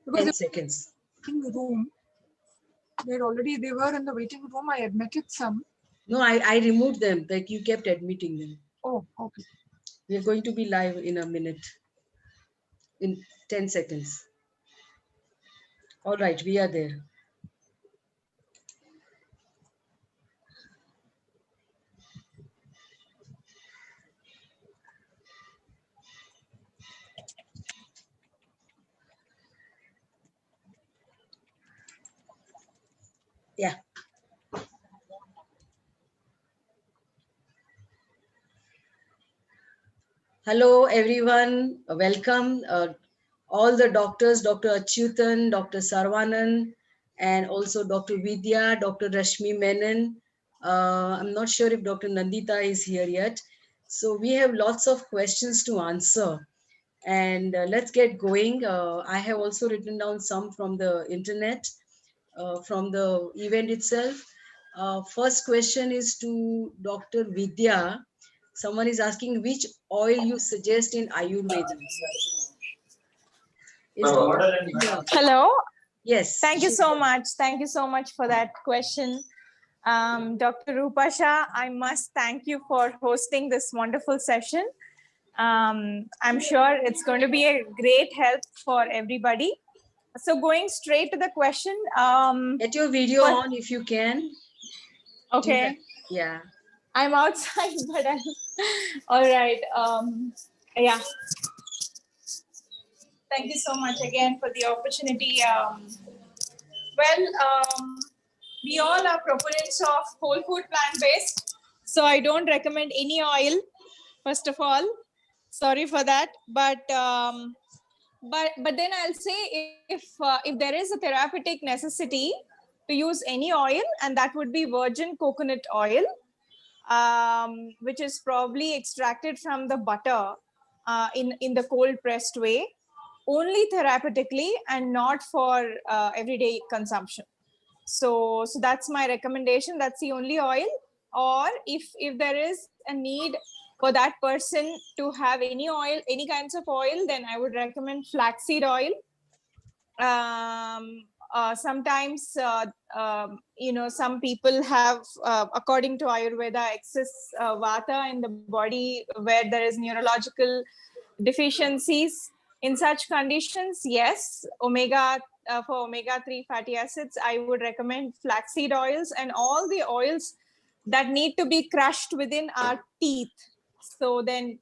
Because 10 seconds. in the room, they were in the waiting room. I admitted some. No, I removed them. Like you kept admitting them. Oh, okay. We are going to be live in a minute. In 10 seconds. All right, we are there. Yeah. Hello, everyone. Welcome. All the doctors, Dr. Achyutan, Dr. Sarvanan, and also Dr. Vidya, Dr. Rashmi Menon. I'm not sure if Dr. Nandita is here yet. So we have lots of questions to answer. And let's get going. I have also written down some from the internet, from the event itself. First question is to Dr. Vidya. Someone is asking which oil you suggest in Ayurveda. Is Dr. Vidya? Hello. Yes. Thank you so much. Thank you so much for that question. Dr. Rupasha, I must thank you for hosting this wonderful session. I'm sure it's going to be a great help for everybody. So going straight to the question. Get your video on if you can. Okay. Yeah. I'm outside, but I'm all right. Yeah. Thank you so much again for the opportunity. We all are proponents of whole food plant-based, so I don't recommend any oil. First of all, sorry for that, but then I'll say if there is a therapeutic necessity to use any oil, and that would be virgin coconut oil, which is probably extracted from the butter in the cold pressed way, only therapeutically and not for everyday consumption. So that's my recommendation. That's the only oil. Or if there is a need for that person to have any oil, any kinds of oil, then I would recommend flaxseed oil. Sometimes some people have according to Ayurveda excess vata in the body where there is neurological deficiencies. In such conditions, yes, for omega-3 fatty acids, I would recommend flaxseed oils and all the oils that need to be crushed within our teeth. So then,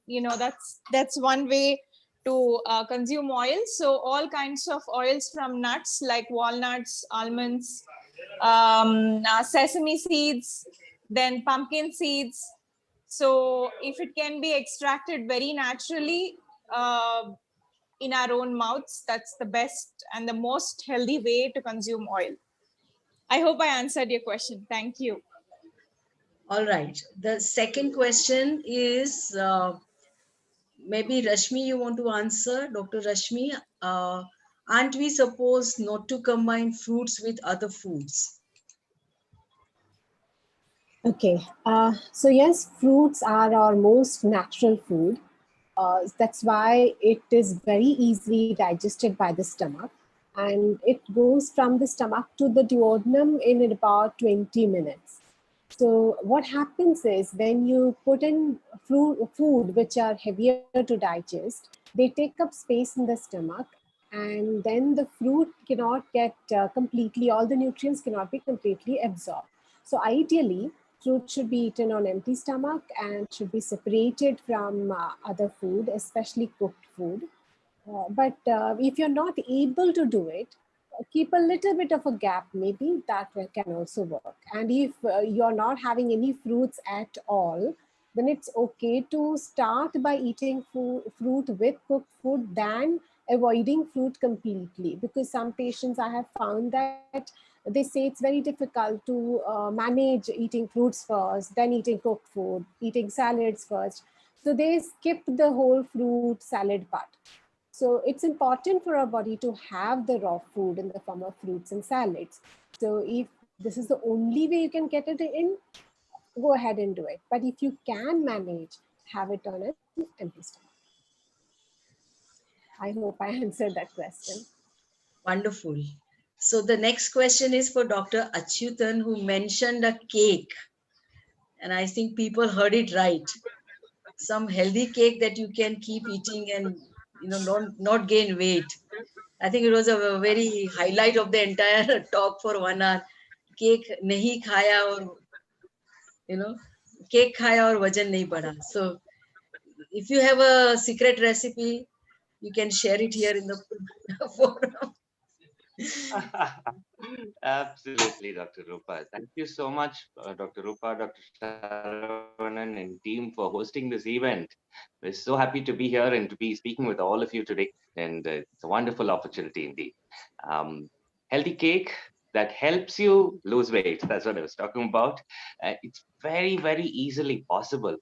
that's one way to consume oil. So all kinds of oils from nuts like walnuts, almonds, sesame seeds, then pumpkin seeds. So if it can be extracted very naturally in our own mouths, that's the best and the most healthy way to consume oil. I hope I answered your question. Thank you. All right. The second question is maybe Rashmi, you want to answer? Dr. Rashmi, aren't we supposed not to combine fruits with other foods? Okay, so yes, fruits are our most natural food. That's why it is very easily digested by the stomach, and it goes from the stomach to the duodenum in about 20 minutes. So what happens is when you put in food which are heavier to digest, they take up space in the stomach, and then the fruit cannot get completely, all the nutrients cannot be completely absorbed. So ideally, fruit should be eaten on empty stomach and should be separated from other food, especially cooked food. But if you're not able to do it, keep a little bit of a gap, maybe that can also work. And if you're not having any fruits at all, then it's okay to start by eating fruit with cooked food than avoiding fruit completely. Because some patients I have found that they say it's very difficult to manage eating fruits first, then eating cooked food, eating salads first. So they skip the whole fruit salad part. So it's important for our body to have the raw food in the form of fruits and salads. So if this is the only way you can get it in, go ahead and do it. But if you can manage, have it on an empty stomach. I hope I answered that question. Wonderful. So the next question is for Dr. Achyutan, who mentioned a cake. And I think people heard it right. Some healthy cake that you can keep eating and not gain weight. I think it was a very highlight of the entire talk for 1 hour. Cake nahi khaya or cake khaya or wajan nahi badha. So if you have a secret recipe, you can share it here in the forum. Absolutely, Dr. Rupa. Thank you so much, Dr. Rupa, Dr. Saravanan, and team for hosting this event. We're so happy to be here and to be speaking with all of you today. And it's a wonderful opportunity indeed. Healthy cake that helps you lose weight. That's what I was talking about. It's very, very easily possible.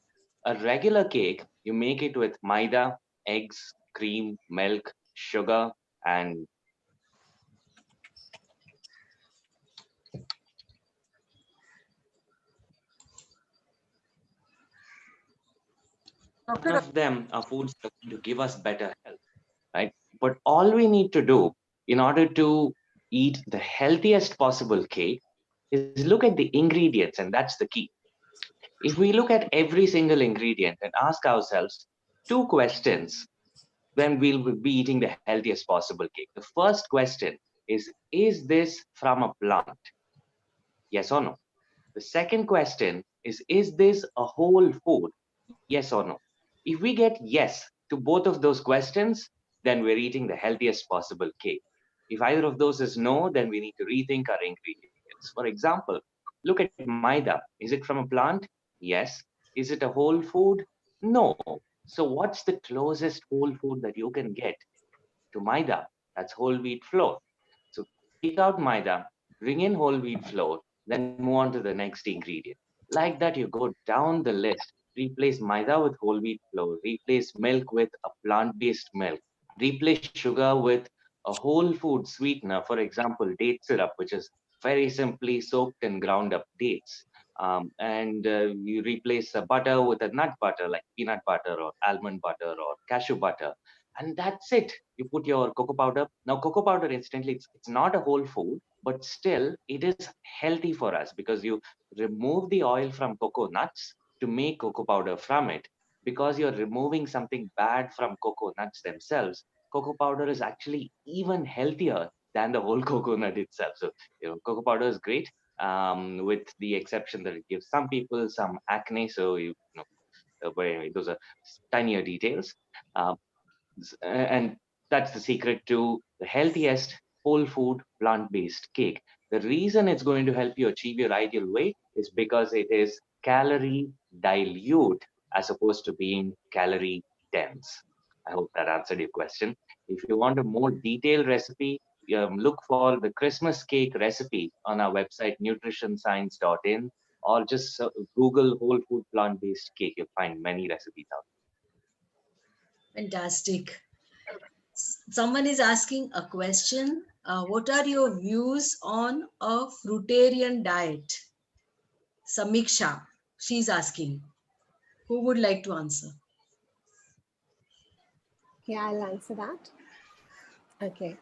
A regular cake, you make it with maida, eggs, cream, milk, sugar, and Doctor, of them are foods that are going to give us better health, right? But all we need to do in order to eat the healthiest possible cake is look at the ingredients, and that's the key. If we look at every single ingredient and ask ourselves two questions when we'll be eating the healthiest possible cake. The first question is this from a plant? Yes or no? The second question is this a whole food? Yes or no? If we get yes to both of those questions, then we're eating the healthiest possible cake. If either of those is no, then we need to rethink our ingredients. For example, look at Maida. Is it from a plant? Yes. Is it a whole food? No. So what's the closest whole food that you can get to Maida? That's whole wheat flour. So take out Maida, bring in whole wheat flour, then move on to the next ingredient. Like that, you go down the list. Replace maida with whole wheat flour, replace milk with a plant-based milk, replace sugar with a whole food sweetener, for example, date syrup, which is very simply soaked and ground up dates. And you replace butter with a nut butter like peanut butter or almond butter or cashew butter. And that's it. You put your cocoa powder. Now, cocoa powder, instantly, it's not a whole food, but still, it is healthy for us because you remove the oil from coconuts to make cocoa powder from it. Because you're removing something bad from coconuts themselves, cocoa powder is actually even healthier than the whole coconut itself. So, cocoa powder is great, with the exception that it gives some people some acne. So, but anyway, those are tinier details. Um, and that's the secret to the healthiest whole food plant-based cake. The reason it's going to help you achieve your ideal weight is because it is calorie dilute as opposed to being calorie dense. I hope that answered your question. If you want a more detailed recipe, look for the Christmas cake recipe on our website nutritionscience.in, or just Google whole food plant-based cake. You'll find many recipes out. Fantastic. Someone is asking a question. What are your views on a fruitarian diet? Samiksha, she's asking. Who would like to answer? Okay, I'll answer that. Okay.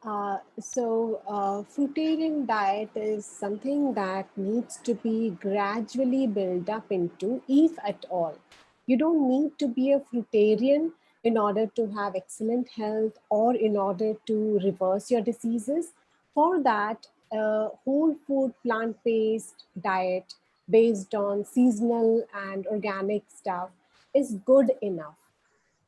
Fruitarian diet is something that needs to be gradually built up into, if at all. You don't need to be a fruitarian in order to have excellent health or in order to reverse your diseases. For that, whole food plant-based diet based on seasonal and organic stuff is good enough.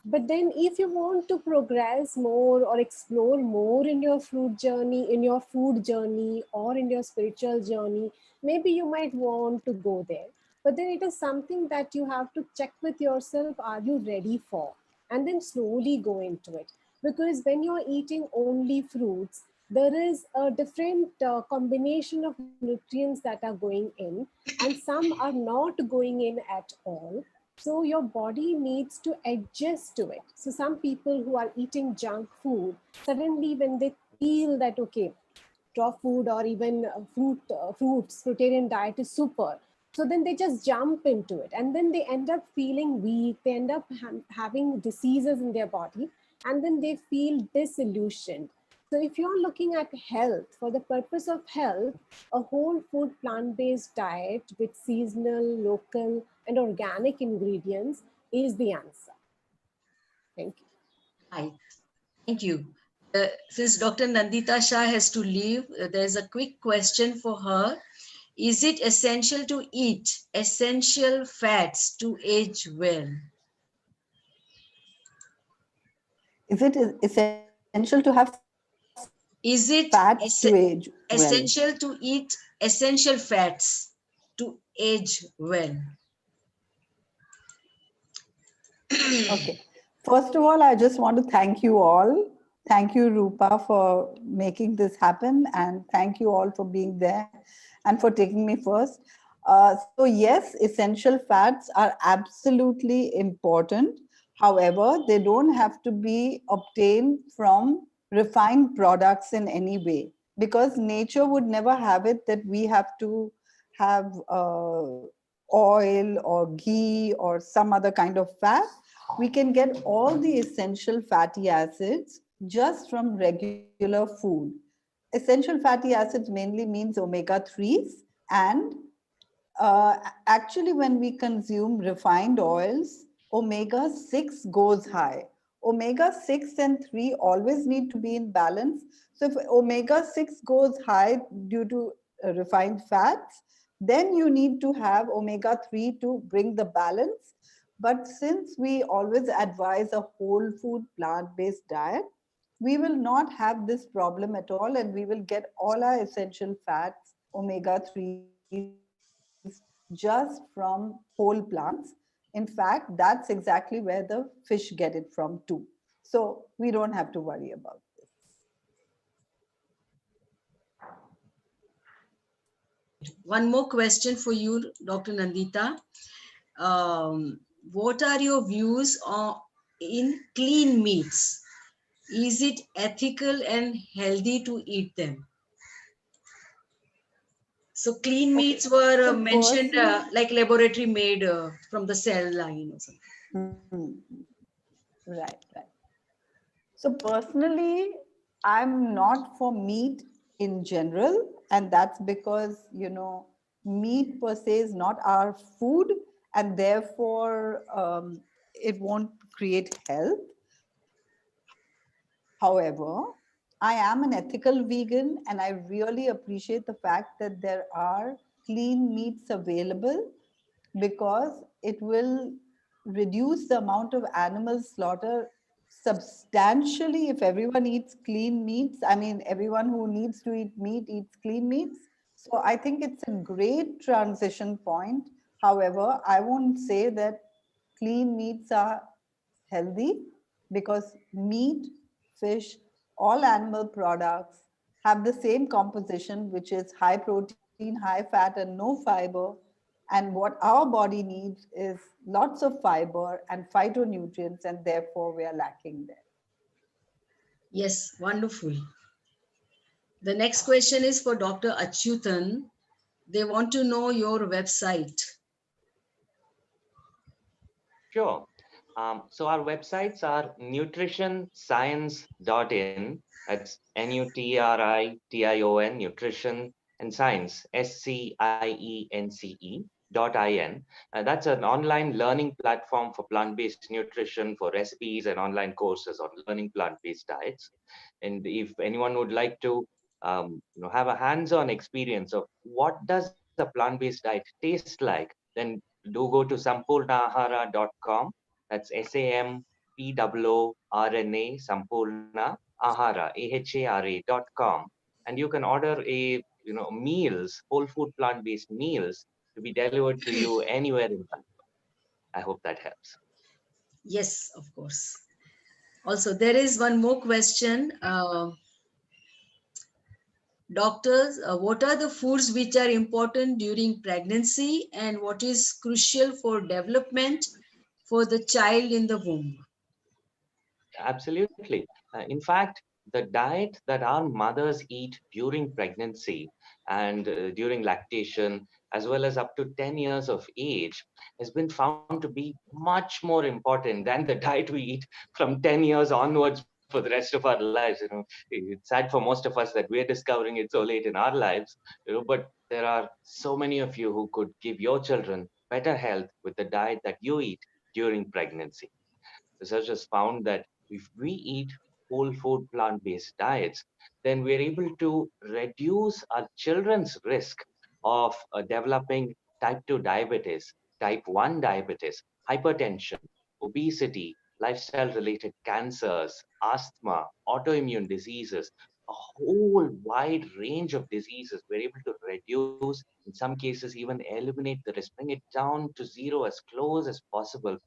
But then if you want to progress more or explore more in your fruit journey, in your food journey, or in your spiritual journey, maybe you might want to go there. But then it is something that you have to check with yourself, are you ready for? And then slowly go into it. Because when you're eating only fruits, there is a different combination of nutrients that are going in, and some are not going in at all. So your body needs to adjust to it. So some people who are eating junk food, suddenly when they feel that, okay, raw food or even fruitarian diet is super. So then they just jump into it and then they end up feeling weak. They end up having diseases in their body and then they feel disillusioned. So if you're looking at health, for the purpose of health, a whole food plant-based diet with seasonal, local, and organic ingredients is the answer. Thank you. Hi, thank you. Since Dr. Nandita Shah has to leave, there's a quick question for her. Is it essential to eat essential fats to age well? Is it essential to have Is it fats to age well? essential to eat essential fats to age well? Okay. First of all, I just want to thank you all. Thank you, Rupa, for making this happen. And thank you all for being there and for taking me first. So yes, essential fats are absolutely important. However, they don't have to be obtained from refined products in any way, because nature would never have it that we have to have oil or ghee or some other kind of fat. We can get all the essential fatty acids just from regular food. Essential fatty acids mainly means omega-3s, and actually when we consume refined oils, omega-6 goes high. Omega-6 and 3 always need to be in balance. So if omega-6 goes high due to refined fats, then you need to have omega-3 to bring the balance. But since we always advise a whole food plant-based diet, we will not have this problem at all, and we will get all our essential fats, omega-3s, just from whole plants. In fact, that's exactly where the fish get it from too. So we don't have to worry about this. One more question for you, Dr. Nandita. What are your views in clean meats? Is it ethical and healthy to eat them? So clean meats were So mentioned personally- like laboratory made from the cell line or something. Right, right. So personally, I'm not for meat in general, and that's because, you know, meat per se is not our food, and therefore it won't create health. However, I am an ethical vegan, and I really appreciate the fact that there are clean meats available, because it will reduce the amount of animal slaughter substantially if everyone eats clean meats. I mean, everyone who needs to eat meat eats clean meats. So I think it's a great transition point. However, I won't say that clean meats are healthy, because meat, fish, all animal products have the same composition, which is high protein, high fat, and no fiber. And what our body needs is lots of fiber and phytonutrients, and therefore we are lacking there. Yes, wonderful. The next question is for Dr. Achyutan. They want to know your website. Sure. So our websites are nutritionscience.in. That's NUTRITION, nutrition and science, SCIENCE.in. That's an online learning platform for plant-based nutrition, for recipes and online courses on learning plant-based diets. And if anyone would like to have a hands-on experience of what does a plant-based diet taste like, then do go to sampurnahara.com. That's SAMPOORNA, Sampurna Ahara, AHARA.com. And you can order meals, whole food plant-based meals, to be delivered to you anywhere in Bangalore. I hope that helps. Yes, of course. Also, there is one more question. Doctors, what are the foods which are important during pregnancy, and what is crucial for development for the child in the womb? Absolutely. In fact, the diet that our mothers eat during pregnancy and during lactation, as well as up to 10 years of age, has been found to be much more important than the diet we eat from 10 years onwards for the rest of our lives. It's sad for most of us that we're discovering it so late in our lives, but there are so many of you who could give your children better health with the diet that you eat during pregnancy. Research has found that if we eat whole food plant-based diets, then we're able to reduce our children's risk of developing type 2 diabetes, type 1 diabetes, hypertension, obesity, lifestyle related cancers, asthma, autoimmune diseases, a whole wide range of diseases. We're able to reduce, in some cases, even eliminate the risk, bring it down to zero as close as possible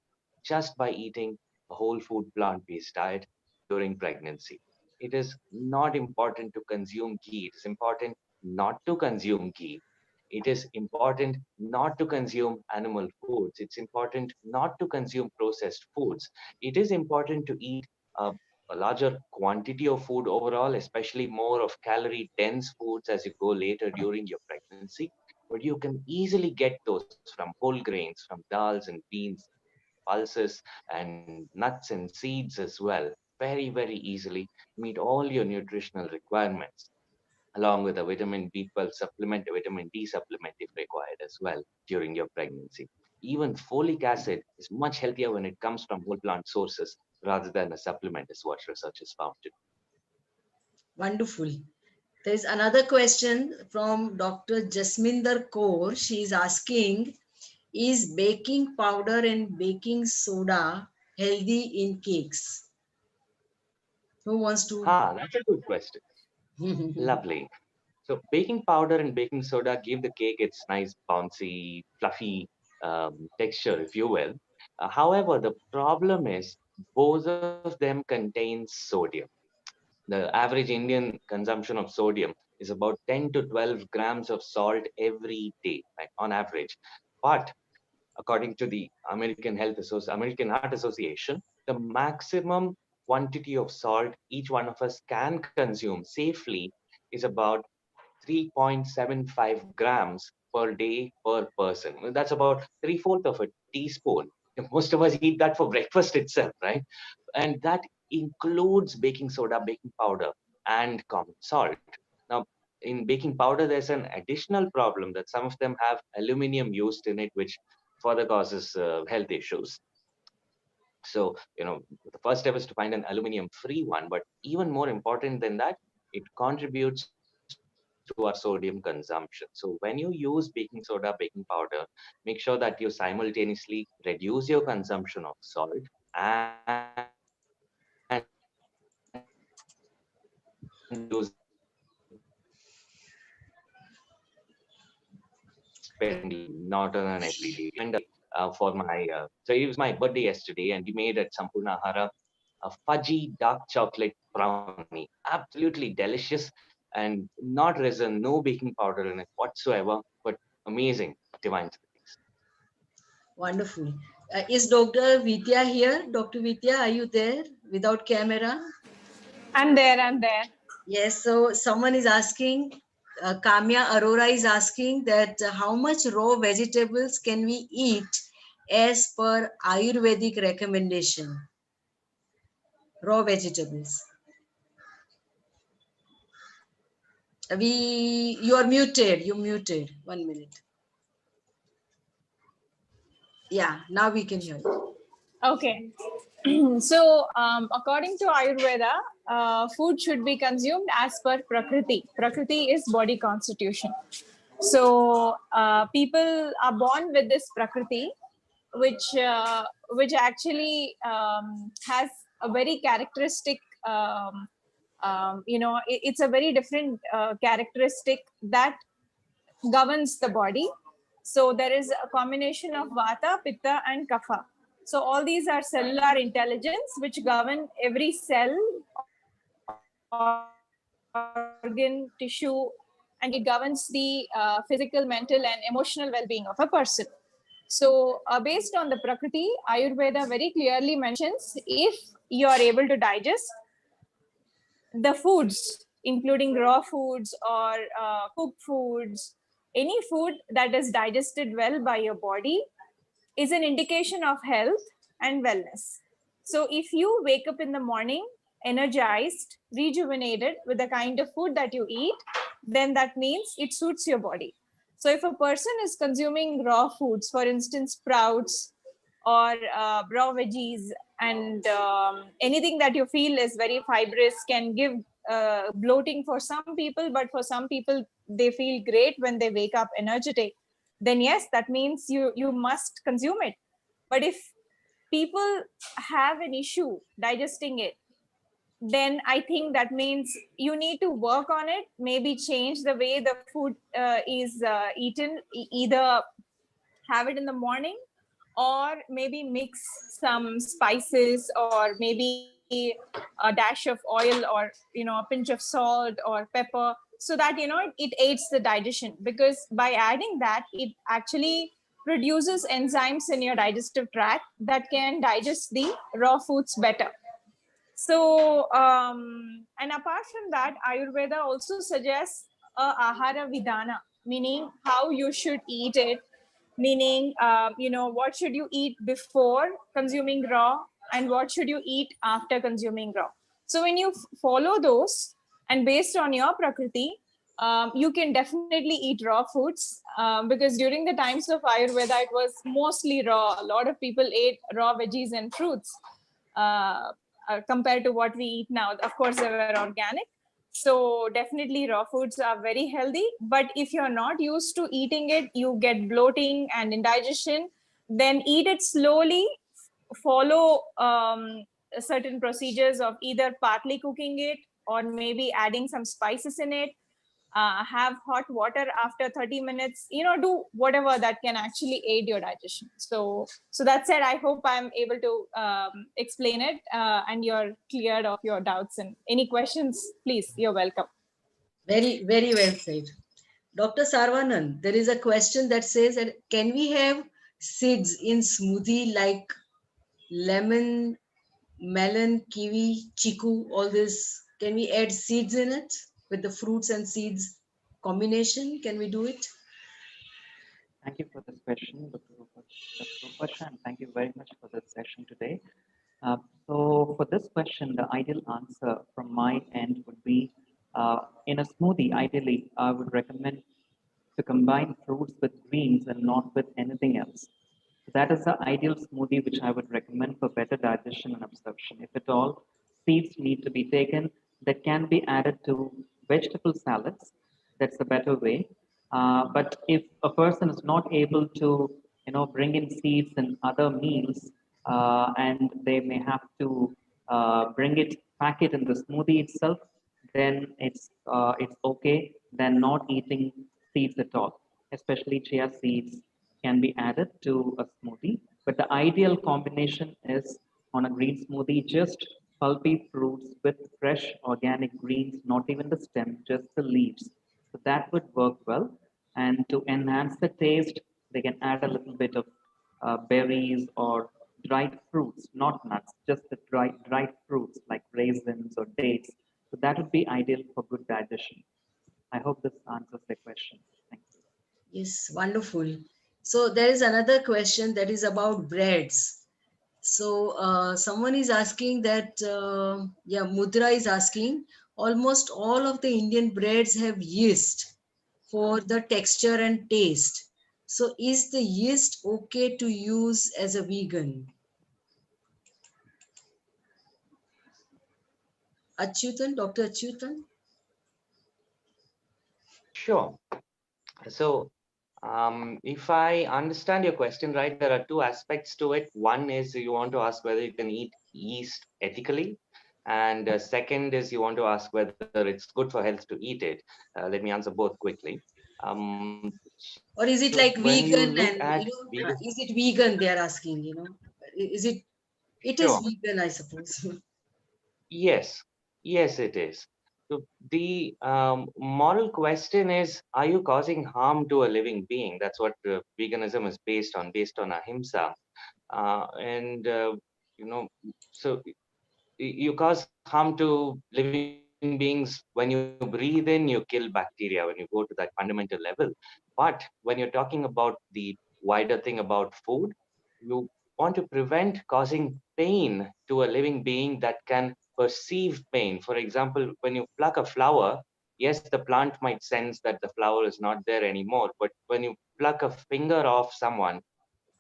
just by eating a whole food plant-based diet during pregnancy. It is not important to consume ghee. It is important not to consume ghee. It is important not to consume animal foods. It's important not to consume processed foods. It is important to eat a larger quantity of food overall, especially more of calorie dense foods as you go later during your pregnancy. But you can easily get those from whole grains, from dals and beans, pulses and nuts and seeds as well, very, very easily meet all your nutritional requirements, along with a vitamin B12 supplement, a vitamin D supplement if required as well during your pregnancy. Even folic acid is much healthier when it comes from whole plant sources rather than a supplement, is what research has found. Wonderful. There's another question from Dr. Jasminder Kaur. She's asking, is baking powder and baking soda healthy in cakes? Who wants to? That's a good question. Lovely. So baking powder and baking soda give the cake its nice bouncy, fluffy texture, if you will. However, the problem is both of them contain sodium. The average Indian consumption of sodium is about 10 to 12 grams of salt every day, right, on average. But according to the American Heart Association, the maximum quantity of salt each one of us can consume safely is about 3.75 grams per day per person. That's about 3/4 of a teaspoon. Most of us eat that for breakfast itself, right? And that includes baking soda, baking powder, and common salt. Now, in baking powder, there's an additional problem that some of them have aluminum used in it, which further causes health issues. So, the first step is to find an aluminum-free one, but even more important than that, it contributes to our sodium consumption. So when you use baking soda, baking powder, make sure that you simultaneously reduce your consumption of salt and use sparingly, not on an everyday. And so it was my birthday yesterday, and we made at Sampurna Ahara a fudgy dark chocolate brownie, absolutely delicious, and not resin, no baking powder in it whatsoever, but amazing, divine to the taste. Wonderful. Is Dr. Vidya here? Dr. Vidya, are you there without camera? I'm there. Yes, so someone is asking, Kamya Arora is asking that how much raw vegetables can we eat as per Ayurvedic recommendation? Raw vegetables. You are muted. You're muted. 1 minute. Yeah, now we can hear you. Okay. So, according to Ayurveda, food should be consumed as per Prakriti. Prakriti is body constitution. So, people are born with this Prakriti, which actually has a very characteristic, it's a very different characteristic that governs the body. So there is a combination of Vata, Pitta, and Kapha. So all these are cellular intelligence which govern every cell, organ, tissue, and it governs the physical, mental, and emotional well-being of a person. So based on the Prakriti, Ayurveda very clearly mentions if you are able to digest the foods, including raw foods or cooked foods, any food that is digested well by your body is an indication of health and wellness. So if you wake up in the morning energized, rejuvenated with the kind of food that you eat, then that means it suits your body. So if a person is consuming raw foods, for instance, sprouts or raw veggies, and anything that you feel is very fibrous can give bloating for some people, but for some people, they feel great when they wake up energetic, then yes, that means you must consume it. But if people have an issue digesting it, then I think that means you need to work on it, maybe change the way the food is eaten, either have it in the morning or maybe mix some spices or maybe a dash of oil or a pinch of salt or pepper, so that it aids the digestion, because by adding that it actually produces enzymes in your digestive tract that can digest the raw foods better. So, and apart from that, Ayurveda also suggests a ahara vidhana, meaning how you should eat it, meaning, what should you eat before consuming raw and what should you eat after consuming raw. So when you follow those and based on your prakriti, you can definitely eat raw foods, because during the times of Ayurveda, it was mostly raw. A lot of people ate raw veggies and fruits. Compared to what we eat now. Of course, they were organic. So definitely raw foods are very healthy. But if you're not used to eating it, you get bloating and indigestion, then eat it slowly, follow certain procedures of either partly cooking it or maybe adding some spices in it, have hot water after 30 minutes, do whatever that can actually aid your digestion. So that said, I hope I'm able to explain it, and you're cleared of your doubts, and any questions, please, you're welcome. Very, very well said. Dr. Saravanan, there is a question that says that can we have seeds in smoothie like lemon, melon, kiwi, chiku, all this? Can we add seeds in it with the fruits and seeds combination? Can we do it? Thank you for this question, Dr. Rupa, and thank you very much for this session today. So for this question, the ideal answer from my end would be, in a smoothie, ideally, I would recommend to combine fruits with greens and not with anything else. So that is the ideal smoothie which I would recommend for better digestion and absorption. If at all, seeds need to be taken, that can be added to vegetable salads. That's a better way. But if a person is not able to, bring in seeds in other meals, and they may have to pack it in the smoothie itself, then it's okay than not eating seeds at all. Especially chia seeds can be added to a smoothie. But the ideal combination is on a green smoothie, just pulpy fruits with fresh organic greens, not even the stem, just the leaves. So that would work well. And to enhance the taste, they can add a little bit of berries or dried fruits, not nuts, just the dried fruits like raisins or dates. So that would be ideal for good digestion. I hope this answers the question. Thank you. Yes, wonderful. So there is another question that is about breads. So someone is asking that, Mudra is asking, almost all of the Indian breads have yeast for the texture and taste. So is the yeast okay to use as a vegan? Achyutan, Dr. Achyutan? Sure. So, if I understand your question right, there are two aspects to it. One is you want to ask whether you can eat yeast ethically, and second is you want to ask whether it's good for health to eat it. Let me answer both quickly. Or is it So like when you vegan look and, at is it vegan they are asking, Is it, it is Sure. vegan, I suppose. Yes, yes, it is. So the moral question is: are you causing harm to a living being? That's what veganism is based on ahimsa, and so you cause harm to living beings, when you breathe in, you kill bacteria when you go to that fundamental level. But when you're talking about the wider thing about food, you want to prevent causing pain to a living being that can perceive pain. For example, when you pluck a flower, yes, the plant might sense that the flower is not there anymore. But when you pluck a finger off someone,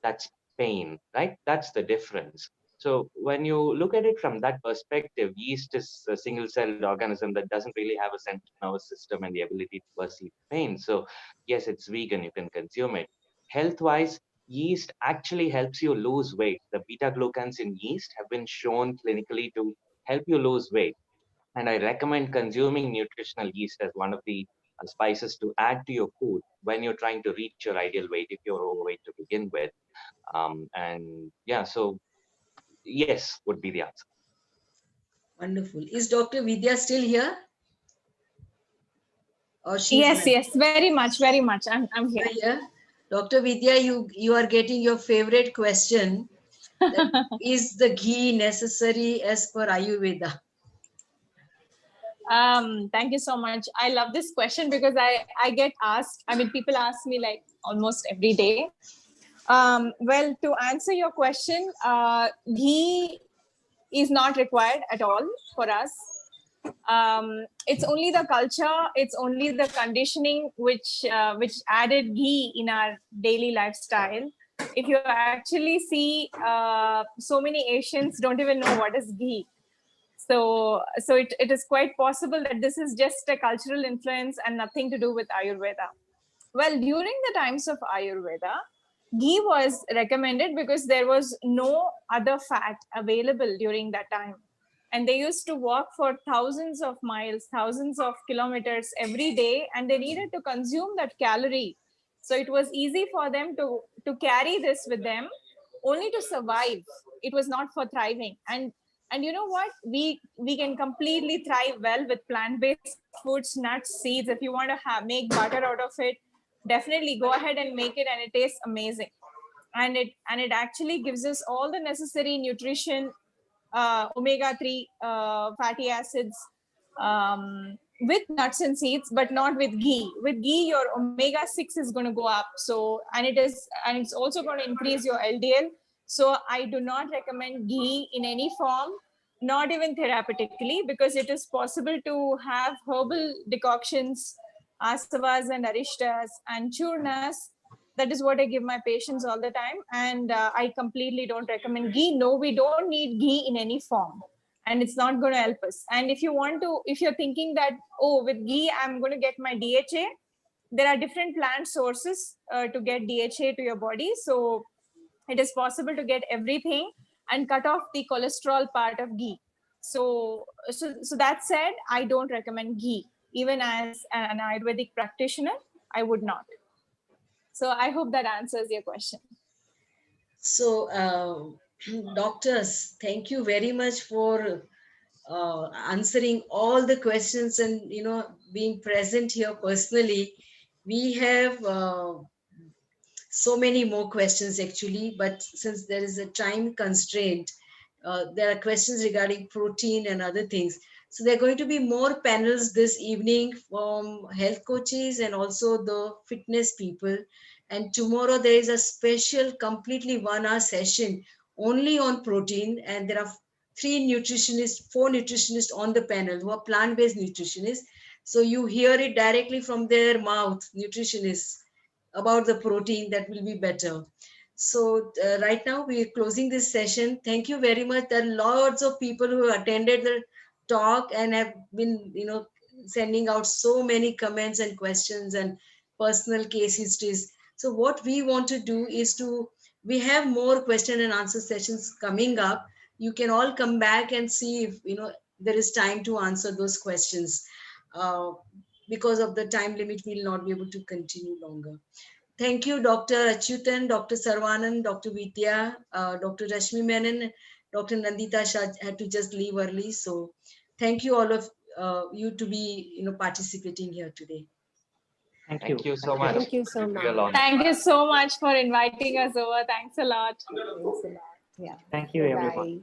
that's pain, right? That's the difference. So when you look at it from that perspective, yeast is a single-celled organism that doesn't really have a central nervous system and the ability to perceive pain. So yes, it's vegan, you can consume it. Health-wise, yeast actually helps you lose weight. The beta-glucans in yeast have been shown clinically to help you lose weight. And I recommend consuming nutritional yeast as one of the spices to add to your food when you're trying to reach your ideal weight if you're overweight to begin with. And yeah, so yes would be the answer. Wonderful. Is Dr. Vidya still here? Or she's Yes, left? yes, very much, very much. I'm here. Here. Dr. Vidya, you are getting your favorite question. Is the ghee necessary as per Ayurveda? Thank you so much. I love this question because I get asked, I mean, people ask me like almost every day. Well, to answer your question, ghee is not required at all for us. It's only the culture, it's only the conditioning which added ghee in our daily lifestyle. If you actually see, so many Asians don't even know what is ghee. So it is quite possible that this is just a cultural influence and nothing to do with Ayurveda. Well, during the times of Ayurveda, ghee was recommended because there was no other fat available during that time. And they used to walk for thousands of miles, thousands of kilometers every day, and they needed to consume that calorie. So it was easy for them to carry this with them only to survive. It was not for thriving. And you know what? We can completely thrive well with plant-based foods, nuts, seeds. If you want to make butter out of it, definitely go ahead and make it, and it tastes amazing. And it actually gives us all the necessary nutrition, omega-3 fatty acids, with nuts and seeds, but not with ghee. With ghee, your omega-6 is going to go up. So and it's also going to increase your LDL. So I do not recommend ghee in any form, not even therapeutically, because it is possible to have herbal decoctions, asavas and arishtas and churnas. That is what I give my patients all the time. And I completely don't recommend ghee. No, we don't need ghee in any form. And it's not going to help us. And if you're thinking that, oh, with ghee, I'm going to get my DHA, there are different plant sources to get DHA to your body. So it is possible to get everything and cut off the cholesterol part of ghee. So that said, I don't recommend ghee. Even as an Ayurvedic practitioner, I would not. So I hope that answers your question. So, doctors, thank you very much for answering all the questions and being present here personally. We have so many more questions actually, but since there is a time constraint, there are questions regarding protein and other things. So there are going to be more panels this evening from health coaches and also the fitness people. And tomorrow there is a special completely 1 hour session only on protein. And there are 4 nutritionists on the panel who are plant-based nutritionists. So you hear it directly from their mouth, nutritionists, about the protein. That will be better. So right now we're closing this session. Thank you very much. There are lots of people who attended the talk and have been, sending out so many comments and questions and personal case histories. So what we want to do is we have more question and answer sessions coming up. You can all come back and see if, there is time to answer those questions. Because of the time limit, we'll not be able to continue longer. Thank you, Dr. Achyutan, Dr. Saravanan, Dr. Vidya, Dr. Rashmi Menon, Dr. Nandita Shah had to just leave early. So thank you all of you to be, participating here today. Thank you so much. Thank you so much. Thank you so much for inviting us over. Thanks a lot. Thanks a lot. Yeah. Thank you, everyone. Bye.